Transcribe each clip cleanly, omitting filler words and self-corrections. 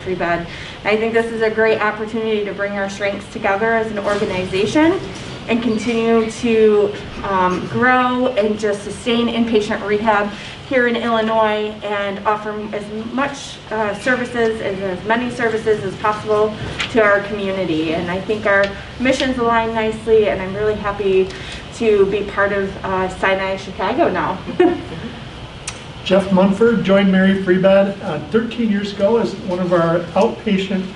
Bed. I think this is a great opportunity to bring our strengths together as an organization and continue to grow and just sustain inpatient rehab here in Illinois and offer as much services, as many services as possible to our community. And I think our missions align nicely, and I'm really happy to be part of Sinai Chicago now. Jeff Munford joined Mary Freebed 13 years ago as one of our outpatient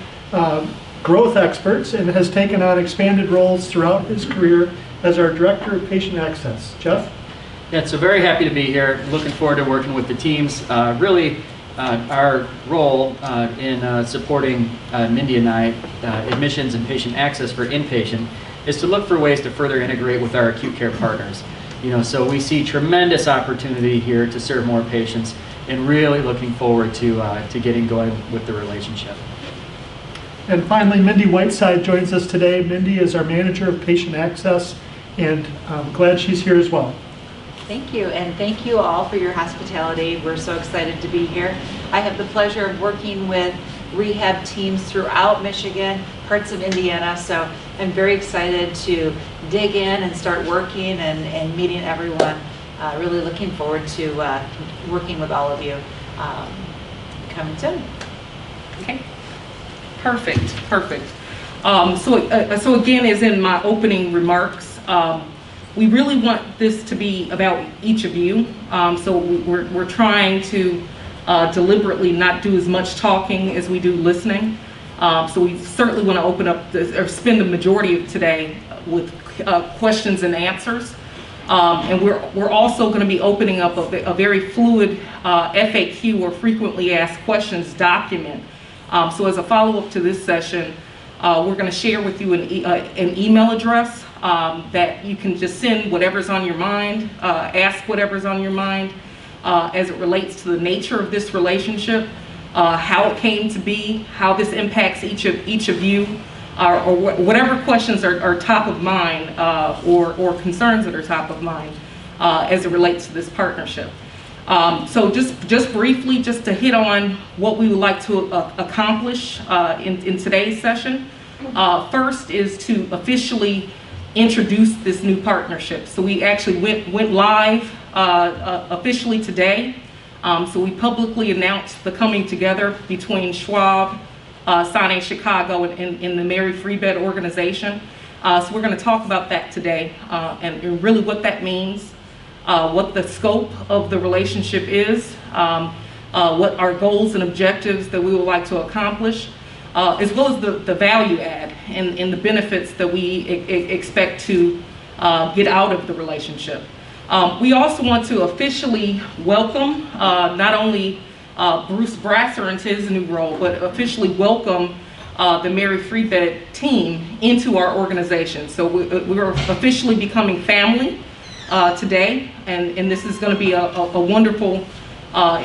growth experts and has taken on expanded roles throughout his career as our Director of Patient Access. Jeff? Yeah, so very happy to be here. Looking forward to working with the teams. Really, our role in supporting Mindy and I, admissions and patient access for inpatient, is to look for ways to further integrate with our acute care partners. So we see tremendous opportunity here to serve more patients, and really looking forward to getting going with the relationship. And finally, Mindy Whiteside joins us today. Mindy is our Manager of Patient Access, and I'm glad she's here as well. Thank you, and thank you all for your hospitality. We're so excited to be here. I have the pleasure of working with rehab teams throughout Michigan, parts of Indiana, so I'm very excited to dig in and start working and meeting everyone. Really looking forward to working with all of you coming soon. Okay, perfect. So again, as in my opening remarks, we really want this to be about each of you. So we're trying to deliberately not do as much talking as we do listening. So we certainly want to open up or spend the majority of today with questions and answers. And we're also going to be opening up a very fluid FAQ, or frequently asked questions, document. So as a follow-up to this session, we're going to share with you an email address that you can just send whatever's on your mind, ask whatever's on your mind as it relates to the nature of this relationship, how it came to be, how this impacts each of you, or whatever questions are top of mind, or concerns that are top of mind as it relates to this partnership. So just briefly, just to hit on what we would like to accomplish in today's session. First is to officially introduce this new partnership. So we actually went live officially today. So we publicly announced the coming together between Schwab, Sinai Chicago, and the Mary Freebed organization. So we're going to talk about that today, and really what that means, what the scope of the relationship is, what our goals and objectives that we would like to accomplish, as well as the value add and the benefits that we expect to get out of the relationship. We also want to officially welcome not only Bruce Brasser into his new role, but officially welcome the Mary Freebed team into our organization. So we're officially becoming family today, and this is going to be a wonderful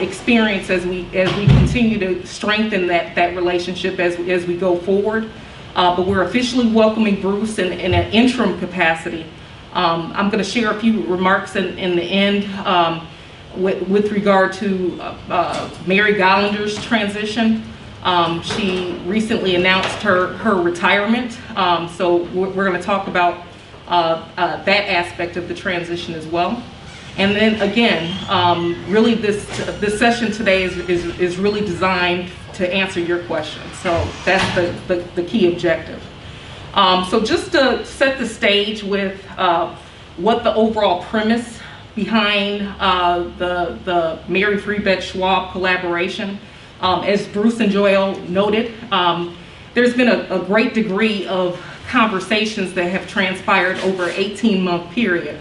experience as we continue to strengthen that relationship as we go forward. But we're officially welcoming Bruce in an interim capacity. I'm going to share a few remarks in the end with regard to Mary Gollander's transition. She recently announced her retirement, so we're going to talk about that aspect of the transition as well. And then again, really this session today is really designed to answer your questions. So that's the key objective. So just to set the stage with what the overall premise behind the Mary Freebed Schwab collaboration, as Bruce and Joel noted, there's been a great degree of conversations that have transpired over an 18-month period.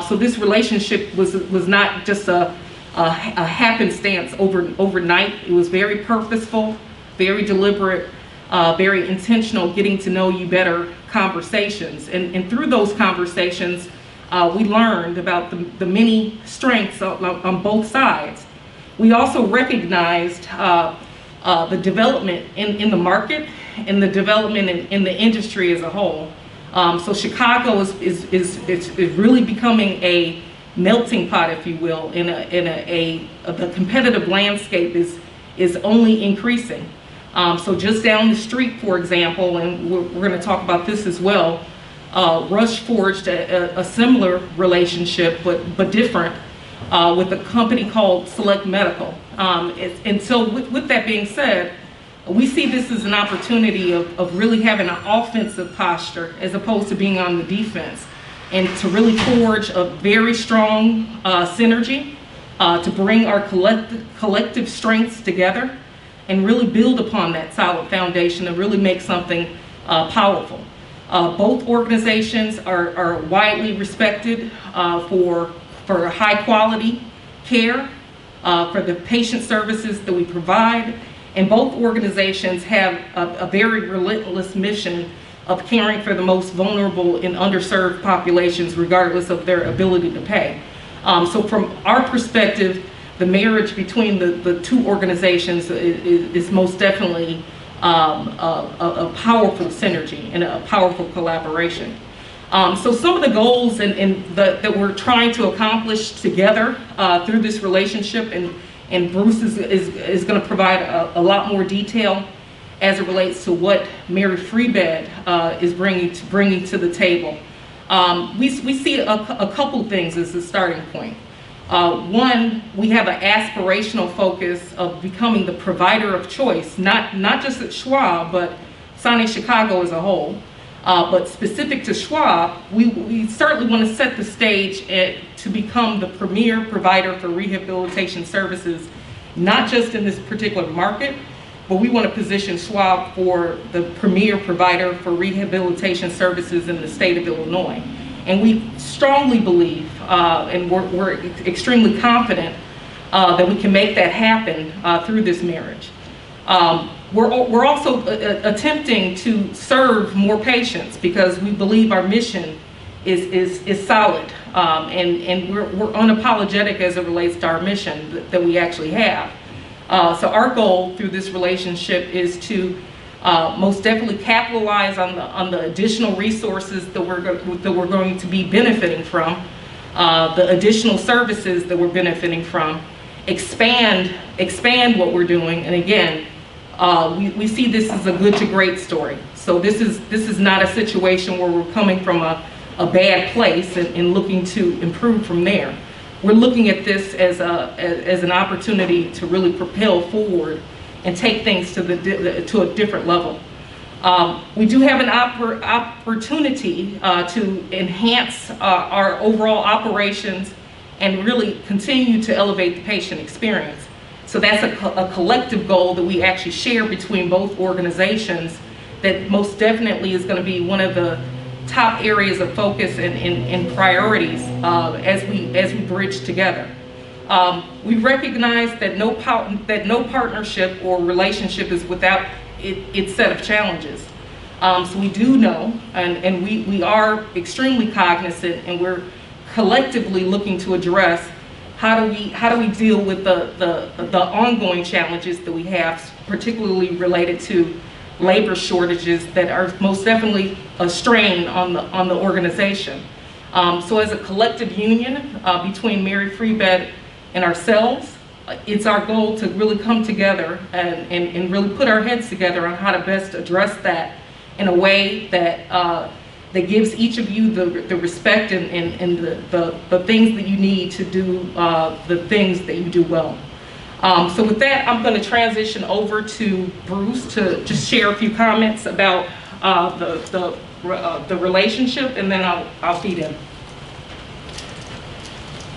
So this relationship was not just a happenstance overnight. It was very purposeful, very deliberate, very intentional, getting to know you better conversations. And through those conversations, we learned about the many strengths on both sides. We also recognized the development in the market and the development in the industry as a whole. So Chicago is really becoming a melting pot, if you will, the competitive landscape is only increasing. So just down the street, for example, and we're going to talk about this as well, Rush forged a similar relationship, but different, with a company called Select Medical. And so with that being said, we see this as an opportunity of really having an offensive posture as opposed to being on the defense, and to really forge a very strong synergy, to bring our collective strengths together and really build upon that solid foundation and really make something powerful. Both organizations are widely respected for high quality care, for the patient services that we provide, and both organizations have a very relentless mission of caring for the most vulnerable and underserved populations regardless of their ability to pay. So from our perspective, the marriage between the two organizations is most definitely a powerful synergy and a powerful collaboration. So some of the goals that we're trying to accomplish together through this relationship, and Bruce is going to provide a lot more detail as it relates to what Mary Freebad is bringing to the table. We see a couple things as a starting point. One, we have an aspirational focus of becoming the provider of choice, not just at Schwab, but Sinai Chicago as a whole. But specific to Schwab, we certainly want to set the stage to become the premier provider for rehabilitation services, not just in this particular market, but we want to position Schwab for the premier provider for rehabilitation services in the state of Illinois. And we strongly believe, and we're extremely confident that we can make that happen through this marriage. We're also attempting to serve more patients because we believe our mission is solid, and we're unapologetic as it relates to our mission that we actually have. So our goal through this relationship is to most definitely capitalize on the additional resources that we're going to be benefiting from, the additional services that we're benefiting from, expand what we're doing, and again, we see this as a good to great story. So this is not a situation where we're coming from a bad place and looking to improve from there. We're looking at this as an opportunity to really propel forward and take things to a different level. We do have an opportunity to enhance our overall operations and really continue to elevate the patient experience. So that's a collective goal that we actually share between both organizations that most definitely is going to be one of the top areas of focus and priorities as we bridge together. We recognize that no partnership or relationship is without its set of challenges. So we do know, and we are extremely cognizant, and we're collectively looking to address how do we deal with the ongoing challenges that we have, particularly related to labor shortages that are most definitely a strain on the organization. So as a collective union between Mary Freebad and ourselves, it's our goal to really come together and really put our heads together on how to best address that in a way that that gives each of you the respect and the things that you need to do the things that you do well. So with that, I'm going to transition over to Bruce to just share a few comments about the relationship, and then I'll feed in.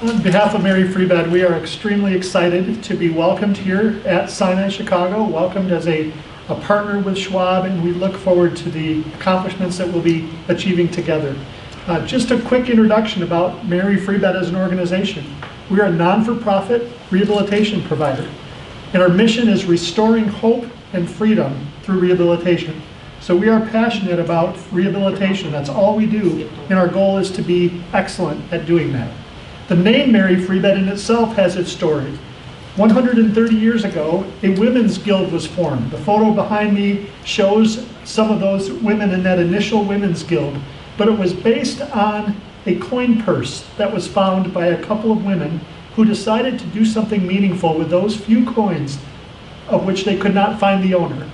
On behalf of Mary Freebad, we are extremely excited to be welcomed here at Sinai Chicago, welcomed as a partner with Schwab, and we look forward to the accomplishments that we'll be achieving together. Just a quick introduction about Mary Freebad as an organization. We are a non-for-profit rehabilitation provider, and our mission is restoring hope and freedom through rehabilitation. So we are passionate about rehabilitation. That's all we do, and our goal is to be excellent at doing that. The name Mary Freebad in itself has its story. 130 years ago, a women's guild was formed. The photo behind me shows some of those women in that initial women's guild, but it was based on a coin purse that was found by a couple of women who decided to do something meaningful with those few coins of which they could not find the owner.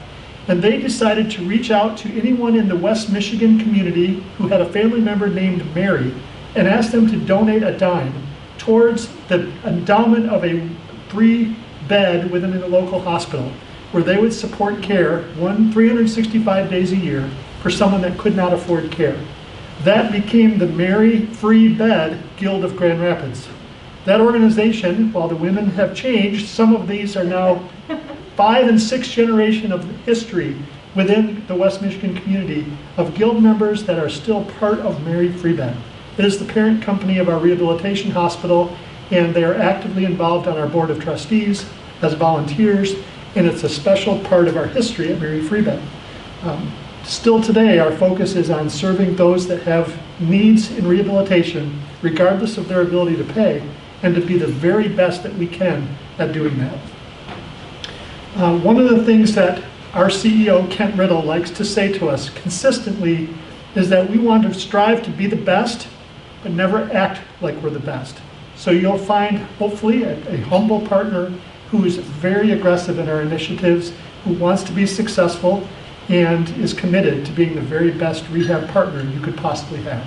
And they decided to reach out to anyone in the West Michigan community who had a family member named Mary and ask them to donate a dime towards the endowment of a free bed within a local hospital where they would support care 365 days a year for someone that could not afford care. That became the Mary Free Bed Guild of Grand Rapids. That organization, while the women have changed, some of these are now 5 and 6 generation of history within the West Michigan community of guild members that are still part of Mary Free Bed. It is the parent company of our rehabilitation hospital, and they are actively involved on our board of trustees as volunteers, and it's a special part of our history at Mary Free Bed. Still today, our focus is on serving those that have needs in rehabilitation, regardless of their ability to pay, and to be the very best that we can at doing that. One of the things that our CEO, Kent Riddle, likes to say to us consistently is that we want to strive to be the best, but never act like we're the best. So you'll find, hopefully, a humble partner who is very aggressive in our initiatives, who wants to be successful, and is committed to being the very best rehab partner you could possibly have.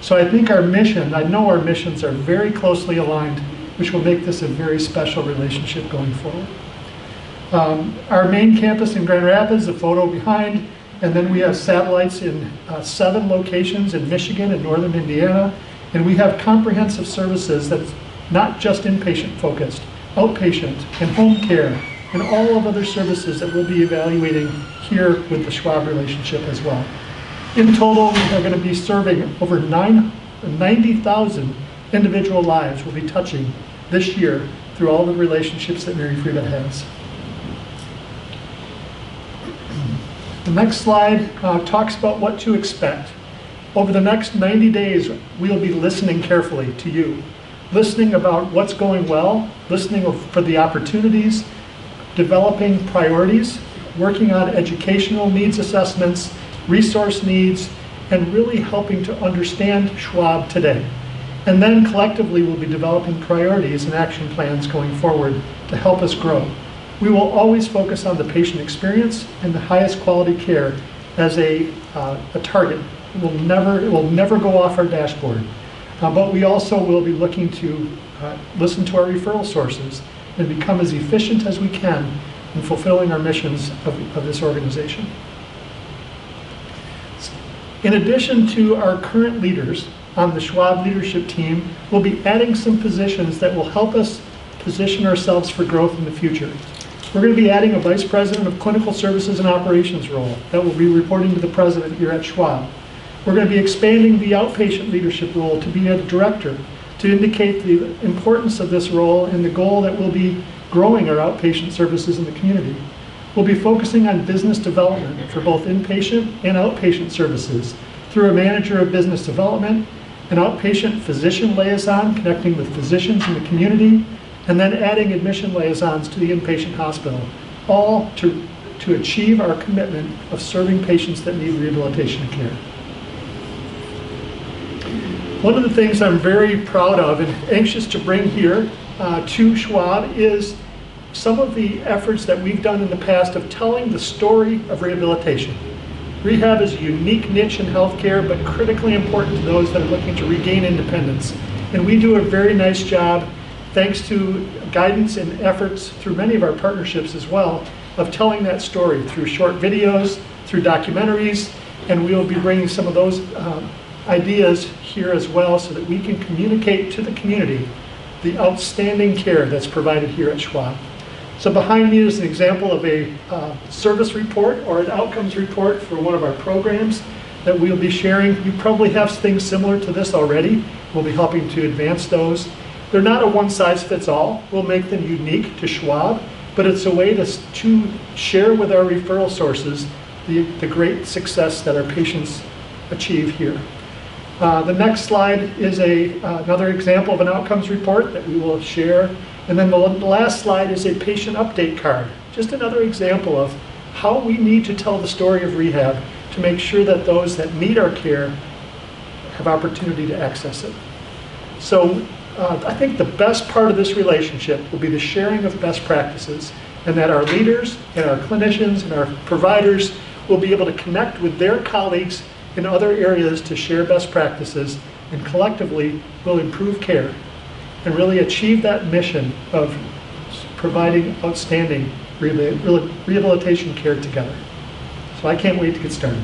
So I think our mission, I know our missions are very closely aligned, which will make this a very special relationship going forward. Our main campus in Grand Rapids, the photo behind, and then we have satellites in 7 locations in Michigan and northern Indiana, and we have comprehensive services that's not just inpatient focused, outpatient and home care, and all of other services that we'll be evaluating here with the Schwab relationship as well. In total, we are going to be serving over 90,000 individual lives we'll be touching this year through all the relationships that Mary Free Bed has. The next slide talks about what to expect. Over the next 90 days, we'll be listening carefully to you, listening about what's going well, listening for the opportunities, developing priorities, working on educational needs assessments, resource needs, and really helping to understand Schwab today. And then collectively, we'll be developing priorities and action plans going forward to help us grow. We will always focus on the patient experience and the highest quality care as a target. It will never go off our dashboard. But we also will be looking to listen to our referral sources and become as efficient as we can in fulfilling our missions of this organization. In addition to our current leaders on the Schwab leadership team, we'll be adding some positions that will help us position ourselves for growth in the future. We're going to be adding a Vice President of Clinical Services and Operations role that will be reporting to the President here at Schwab. We're going to be expanding the outpatient leadership role to be a director to indicate the importance of this role and the goal that we'll be growing our outpatient services in the community. We'll be focusing on business development for both inpatient and outpatient services through a manager of business development, an outpatient physician liaison connecting with physicians in the community, and then adding admission liaisons to the inpatient hospital, all to achieve our commitment of serving patients that need rehabilitation care. One of the things I'm very proud of and anxious to bring here to Schwab is some of the efforts that we've done in the past of telling the story of rehabilitation. Rehab is a unique niche in healthcare, but critically important to those that are looking to regain independence. And we do a very nice job, thanks to guidance and efforts through many of our partnerships as well, of telling that story through short videos, through documentaries, and we will be bringing some of those ideas here as well so that we can communicate to the community the outstanding care that's provided here at Schwab. So behind me is an example of a service report or an outcomes report for one of our programs that we'll be sharing. You probably have things similar to this already. We'll be helping to advance those. They're not a one-size-fits-all. We'll make them unique to Schwab, but it's a way to share with our referral sources the great success that our patients achieve here. The next slide is another example of an outcomes report that we will share. And then the last slide is a patient update card. Just another example of how we need to tell the story of rehab to make sure that those that need our care have opportunity to access it. So I think the best part of this relationship will be the sharing of best practices and that our leaders and our clinicians and our providers will be able to connect with their colleagues in other areas to share best practices, and collectively will improve care and really achieve that mission of providing outstanding rehabilitation care together. So I can't wait to get started.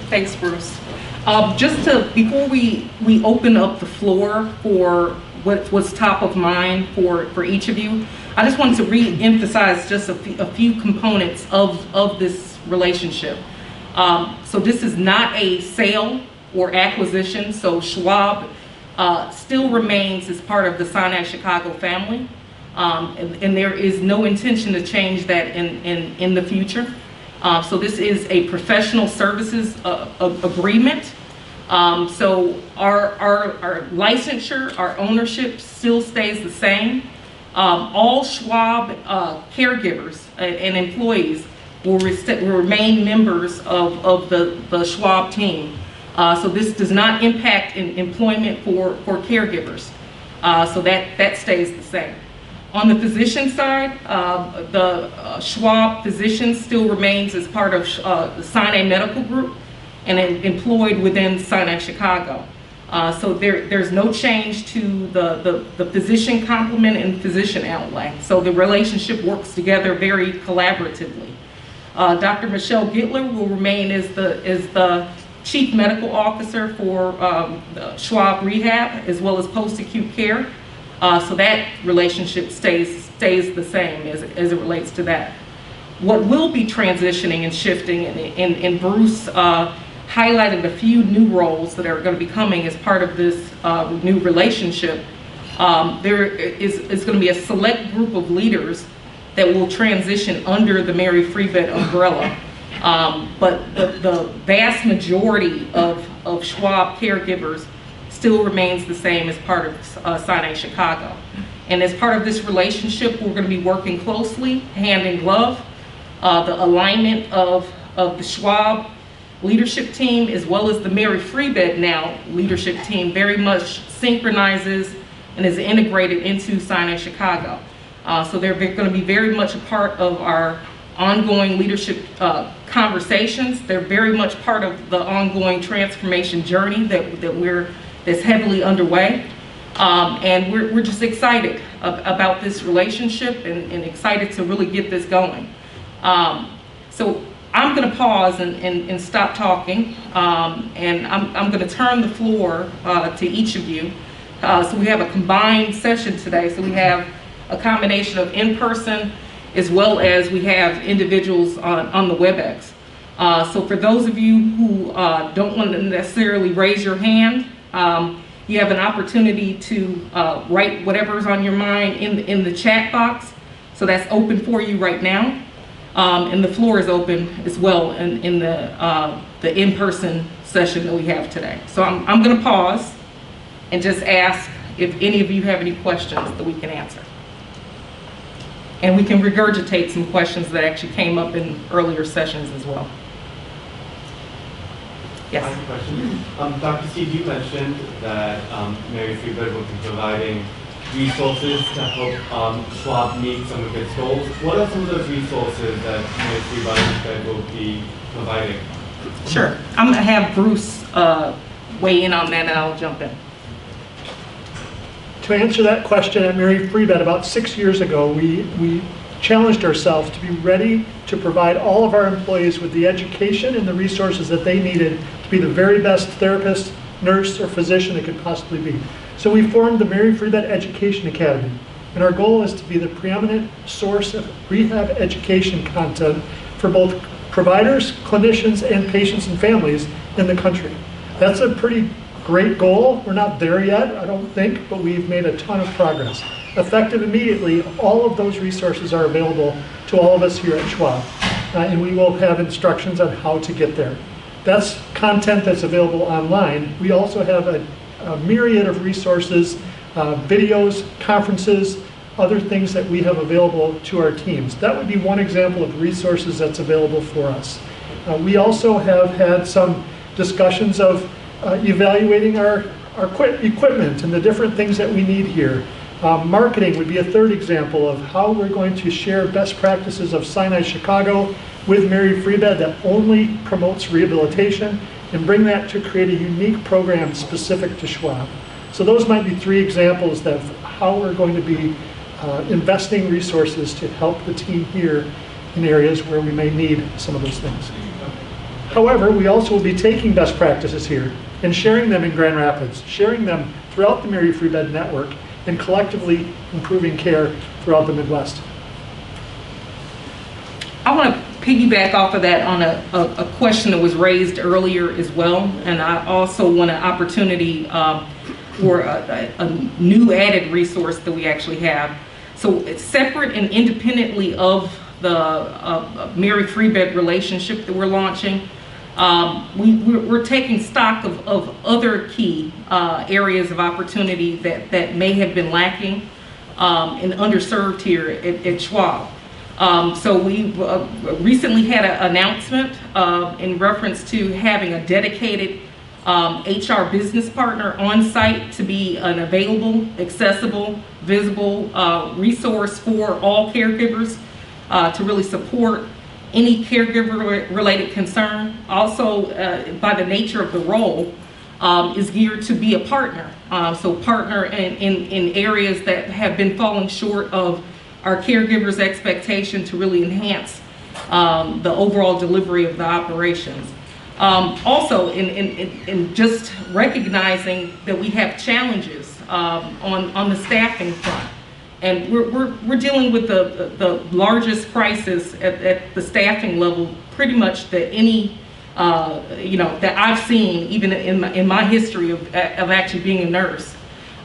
Thanks, Bruce. Before we open up the floor for what's top of mind for each of you, I just wanted to re-emphasize just a few components of this relationship. So this is not a sale or acquisition, so Schwab still remains as part of the Sinai Chicago family, and there is no intention to change that in the future. So this is a professional services agreement. So our licensure, our ownership still stays the same. All Schwab caregivers and employees will remain members of the Schwab team. So this does not impact employment for caregivers. So that stays the same. On the physician side, the Schwab physician still remains as part of the Sinai Medical Group and employed within Sinai Chicago. So there's no change to the physician complement and physician outlay. So the relationship works together very collaboratively. Dr. Michelle Gittler will remain as the Chief Medical Officer for Schwab Rehab as well as post-acute care. So that relationship stays the same as it relates to that. What will be transitioning and shifting, and Bruce highlighted a few new roles that are going to be coming as part of this new relationship. There is going to be a select group of leaders that will transition under the Mary Free Bed umbrella. But the vast majority of Schwab caregivers still remains the same as part of Sinai Chicago. And as part of this relationship, we're going to be working closely, hand in glove. The alignment of the Schwab leadership team as well as the Mary Free Bed now leadership team very much synchronizes and is integrated into Sinai Chicago. So they're going to be very much a part of our ongoing leadership conversations. They're very much part of the ongoing transformation journey that's heavily underway. And we're just excited about this relationship and excited to really get this going. So I'm going to pause and stop talking, and I'm going to turn the floor to each of you. So we have a combined session today. So we have a combination of in-person as well as we have individuals on the WebEx. So for those of you who don't want to necessarily raise your hand, you have an opportunity to write whatever's on your mind in the chat box. So that's open for you right now. And the floor is open as well in the in-person session that we have today. So I'm going to pause and just ask if any of you have any questions that we can answer. And we can regurgitate some questions that actually came up in earlier sessions as well. Yes. I have a question. Dr. Steve, you mentioned that Mary Free Bed will be providing resources to help Schwab meet some of its goals. What are some of those resources that Mary Free Bed will be providing? Sure. I'm going to have Bruce weigh in on that, and I'll jump in. To answer that question, at Mary Free Bed about 6 years ago, we challenged ourselves to be ready to provide all of our employees with the education and the resources that they needed to be the very best therapist, nurse, or physician they could possibly be. So we formed the Mary Free Bed Education Academy, and our goal is to be the preeminent source of rehab education content for both providers, clinicians, and patients and families in the country. That's a pretty great goal. We're not there yet, I don't think, but we've made a ton of progress. Effective immediately, all of those resources are available to all of us here at Schwab, and we will have instructions on how to get there. That's content that's available online. We also have a myriad of resources, videos, conferences, other things that we have available to our teams. That would be one example of resources that's available for us. We also have had some discussions of evaluating our equipment and the different things that we need here. Marketing would be a third example of how we're going to share best practices of Sinai Chicago with Mary Free Bed that only promotes rehabilitation, and bring that to create a unique program specific to Schwab. So those might be three examples of how we're going to be investing resources to help the team here in areas where we may need some of those things. However, we also will be taking best practices here and sharing them in Grand Rapids, sharing them throughout the Mary Free Bed network, and collectively improving care throughout the Midwest. I want to piggyback off of that on a question that was raised earlier as well, and I also want an opportunity for a new added resource that we actually have. So it's separate and independently of the Mary Free Bed relationship that we're launching. We're taking stock of other key areas of opportunity that may have been lacking and underserved here at Schwab. So we recently had an announcement in reference to having a dedicated HR business partner on site to be an available, accessible, visible resource for all caregivers to really support any caregiver-related concern. Also, by the nature of the role, is geared to be a partner. So partner in areas that have been falling short of our caregivers' expectation to really enhance the overall delivery of the operations. Also, in just recognizing that we have challenges on the staffing front. And we're dealing with the largest crisis at the staffing level, pretty much that any, that I've seen even in my history of actually being a nurse.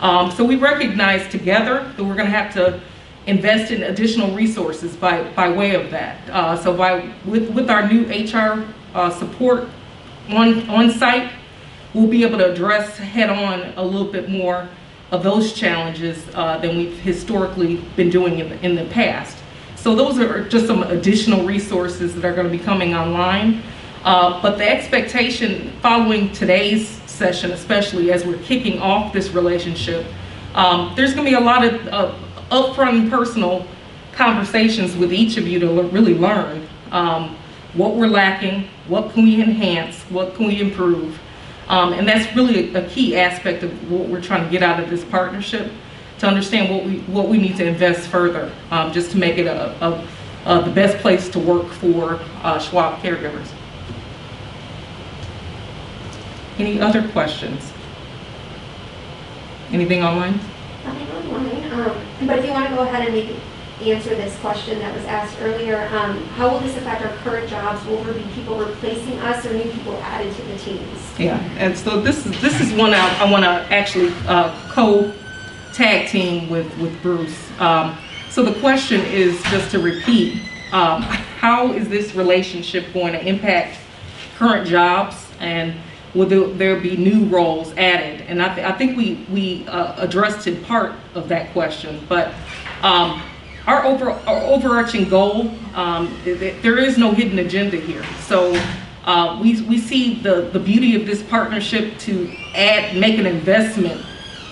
So we recognize together that we're going to have to invest in additional resources by way of that. So with our new HR support on site, we'll be able to address head on a little bit more of those challenges than we've historically been doing in the past. So those are just some additional resources that are going to be coming online. But the expectation following today's session, especially as we're kicking off this relationship, there's going to be a lot of upfront and personal conversations with each of you to really learn what we're lacking, what can we enhance, what can we improve. And that's really a key aspect of what we're trying to get out of this partnership, to understand what we need to invest further, just to make it the best place to work for Schwab caregivers. Any other questions? Anything online? Nothing online, but if you want to go ahead and maybe answer this question that was asked earlier, how will this affect our current jobs? Will there be people replacing us or new people added to the teams? Yeah, and so this is one I want to actually co-tag team with Bruce. So the question is, just to repeat, how is this relationship going to impact current jobs, and will there be new roles added? And I think we addressed in part of that question, but our overarching goal, there is no hidden agenda here. So we see the beauty of this partnership to make an investment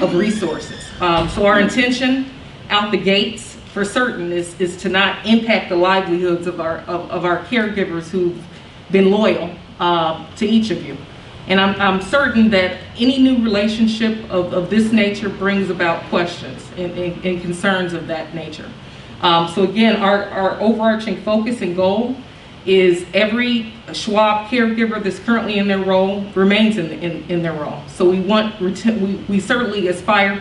of resources. So our intention out the gates for certain is to not impact the livelihoods of our caregivers who've been loyal to each of you. And I'm certain that any new relationship of this nature brings about questions and concerns of that nature. So again, our overarching focus and goal is every Schwab caregiver that's currently in their role remains in their role. So we certainly aspire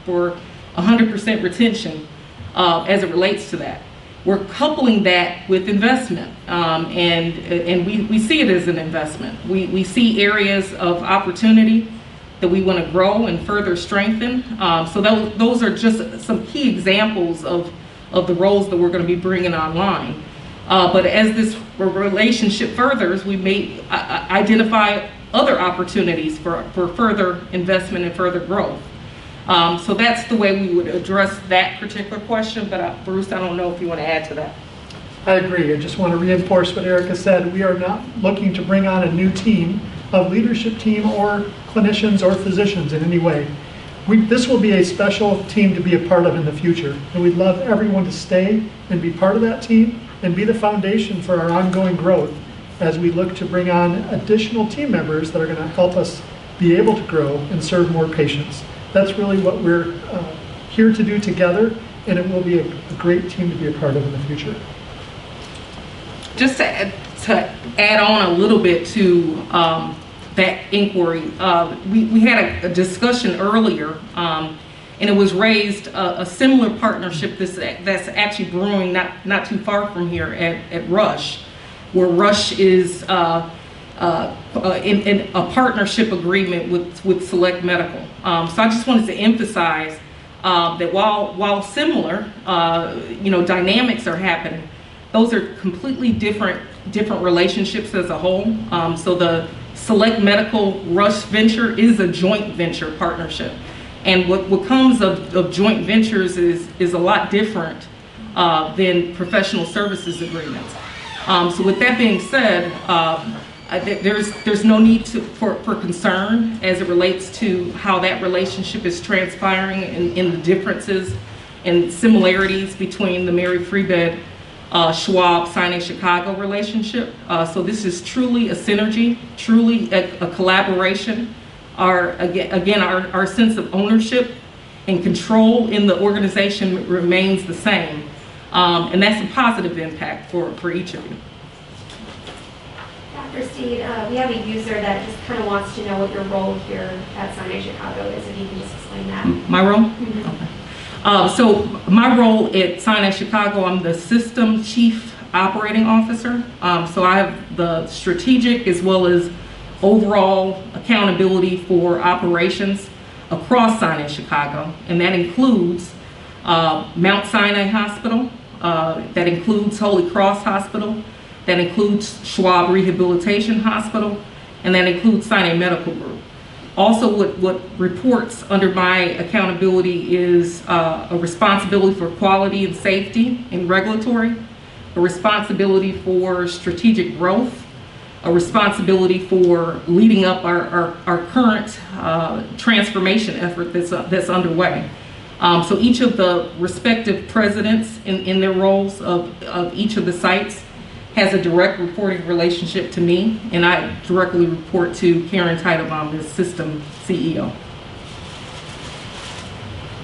for 100% retention as it relates to that. We're coupling that with investment, and we see it as an investment. We see areas of opportunity that we want to grow and further strengthen. So those are just some key examples of the roles that we're going to be bringing online. But as this relationship furthers, we may identify other opportunities for further investment and further growth. So that's the way we would address that particular question, but Bruce, I don't know if you want to add to that. I agree. I just want to reinforce what Erica said. We are not looking to bring on a new team of leadership team or clinicians or physicians in any way. this will be a special team to be a part of in the future. And we'd love everyone to stay and be part of that team and be the foundation for our ongoing growth as we look to bring on additional team members that are going to help us be able to grow and serve more patients. That's really what we're here to do together, and it will be a great team to be a part of in the future. Just to add on a little bit to that inquiry, we had a discussion earlier, and it was raised a similar partnership that's actually brewing not too far from here at Rush, where Rush is in a partnership agreement with Select Medical. So I just wanted to emphasize that while similar, dynamics are happening, those are completely different relationships as a whole. So the Select Medical Rush venture is a joint venture partnership. And what comes of joint ventures is a lot different than professional services agreements. So with that being said, there's no need for concern as it relates to how that relationship is transpiring in the differences and similarities between the Mary Freebed Schwab Sinai Chicago relationship. So this is truly a synergy, truly a collaboration. Our sense of ownership and control in the organization remains the same. And that's a positive impact for each of you. Dr. Steed, we have a user that just kind of wants to know what your role here at Sinai Chicago is, if you can just explain that. My role? Okay. So my role at Sinai Chicago, I'm the System Chief Operating Officer. So I have the strategic as well as overall accountability for operations across Sinai Chicago, and that includes Mount Sinai Hospital, that includes Holy Cross Hospital, that includes Schwab Rehabilitation Hospital, and that includes Sinai Medical Group. Also, what reports under my accountability is a responsibility for quality and safety and regulatory, a responsibility for strategic growth, a responsibility for leading up our current transformation effort that's underway. So each of the respective presidents in their roles of each of the sites has a direct reporting relationship to me, and I directly report to Karen Teitelbaum, the system CEO.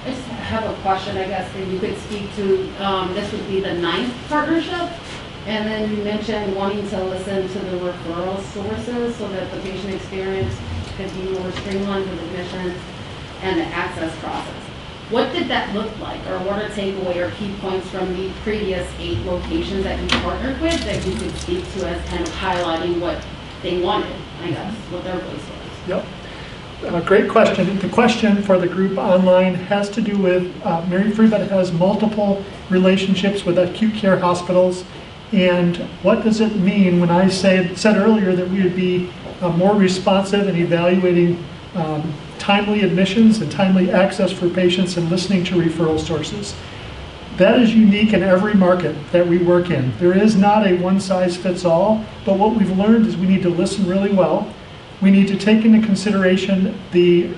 I just have a question, I guess, that you could speak to. This would be the 9th partnership, and then you mentioned wanting to listen to the referral sources so that the patient experience could be more streamlined with admissions and the access process. What did that look like, or what are takeaway or key points from the previous 8 locations that you partnered with that you could speak to as kind of highlighting what they wanted, I guess, what their voice was? Yep. Great question. The question for the group online has to do with Mary Freebed has multiple relationships with acute care hospitals, and what does it mean when I said earlier that we would be more responsive in evaluating timely admissions and timely access for patients and listening to referral sources. That is unique in every market that we work in. There is not a one-size-fits-all, but what we've learned is we need to listen really well. We need to take into consideration the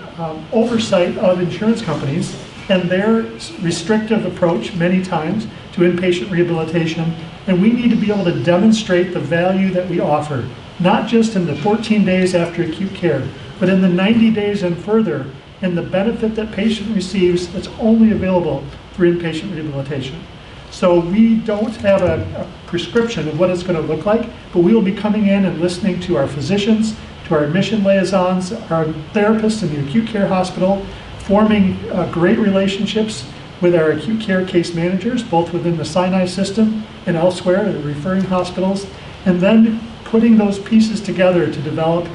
oversight of insurance companies and their restrictive approach many times to inpatient rehabilitation, and we need to be able to demonstrate the value that we offer, not just in the 14 days after acute care, but in the 90 days and further, and the benefit that patient receives that's only available through inpatient rehabilitation. So we don't have a prescription of what it's going to look like, but we will be coming in and listening to our physicians, to our admission liaisons, our therapists in the acute care hospital, forming great relationships with our acute care case managers, both within the Sinai system and elsewhere at the referring hospitals, and then putting those pieces together to develop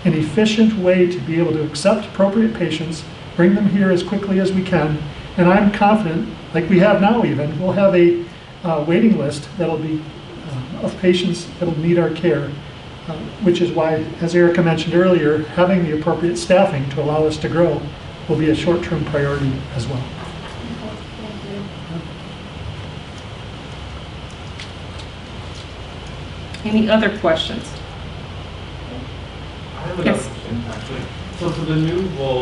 an efficient way to be able to accept appropriate patients, bring them here as quickly as we can, and I'm confident, like we have now even, we'll have a waiting list that'll be of patients that'll need our care, which is why, as Erica mentioned earlier, having the appropriate staffing to allow us to grow will be a short-term priority as well. Any other questions? I have another question, actually. So for the new role,